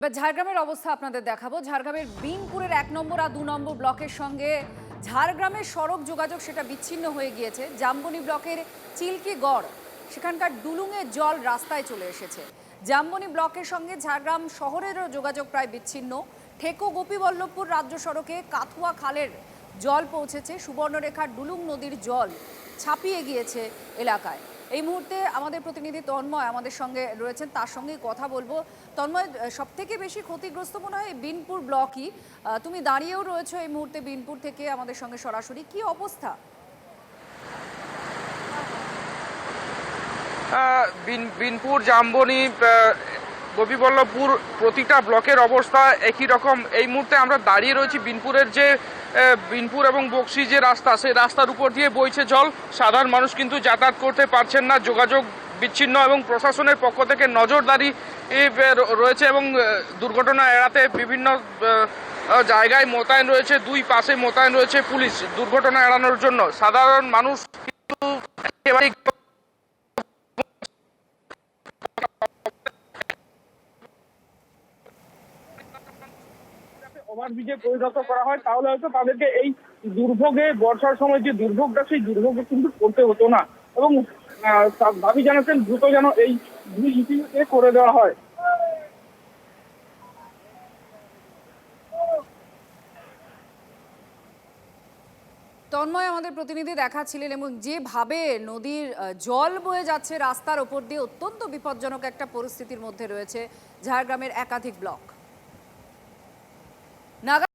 এবার ঝাড়গ্রামের অবস্থা আপনাদের দেখাবো। ঝাড়গ্রামের বিনপুরের ১ নম্বর আর ২ নম্বর ব্লকের সঙ্গে ঝাড়গ্রামের সড়ক যোগাযোগ সেটা বিচ্ছিন্ন হয়ে গিয়েছে। জামবনি ব্লকের চিল্কিগড় সেখানকার ডুলুঙের জল রাস্তায় চলে এসেছে। জামবনি ব্লকের সঙ্গে ঝাড়গ্রাম শহরেরও যোগাযোগ প্রায় বিচ্ছিন্ন। ঠেকো গোপীবল্লভপুর রাজ্য সড়কে কাথুয়া খালের জল পৌঁছেছে। সুবর্ণরেখার ডুলুং নদীর জল ছাপিয়ে গিয়েছে এলাকায়। এই মুহূর্তে আমাদের প্রতিনিধি তন্ময় আমাদের সঙ্গে রয়েছেন, তার সঙ্গেই কথা বলবো। তন্ময়, সব থেকে বেশি ক্ষতিগ্রস্ত মনে হয় বিনপুর ব্লকই। তুমি দাঁড়িয়েও রয়েছো এই মুহূর্তে বিনপুর থেকে আমাদের সঙ্গে সরাসরি। কি অবস্থা? বিনপুর, জামবনি, গোপীবল্লভপুর প্রতিটা ব্লকের অবস্থা একই রকম। এই মুহূর্তে আমরা দাঁড়িয়ে রয়েছি বিনপুরের যে বিনপুর এবং বকশি যে রাস্তা, সেই রাস্তার উপর দিয়ে বইছে জল। সাধারণ মানুষ কিন্তু যাতায়াত করতে পারছেন না, যোগাযোগ বিচ্ছিন্ন এবং প্রশাসনের পক্ষ থেকে নজরদারি রয়েছে এবং দুর্ঘটনা এড়াতে বিভিন্ন জায়গায় মোতায়েন রয়েছে, দুই পাশে মোতায়েন রয়েছে পুলিশ দুর্ঘটনা এড়ানোর জন্য। সাধারণ মানুষ কিন্তু একেবারে ওভারব্রিজে পরিণত করা হয়, তাহলে হয়তো তাদেরকে এই দুর্ভোগে, বর্ষার সময় যে দুর্ভোগটা, সেই দুর্ভোগে কিন্তু করতে হতো না। এবং দাবি জানাচ্ছেন দ্রুত যেন এই ব্রিজ করে দেওয়া হয়। তন্ময় আমাদের প্রতিনিধি দেখাচ্ছিলেন, এবং যেভাবে নদীর জল বয়ে যাচ্ছে রাস্তার ওপর দিয়ে, অত্যন্ত বিপজ্জনক একটা পরিস্থিতির মধ্যে রয়েছে ঝাড়গ্রামের একাধিক ব্লক। নাগা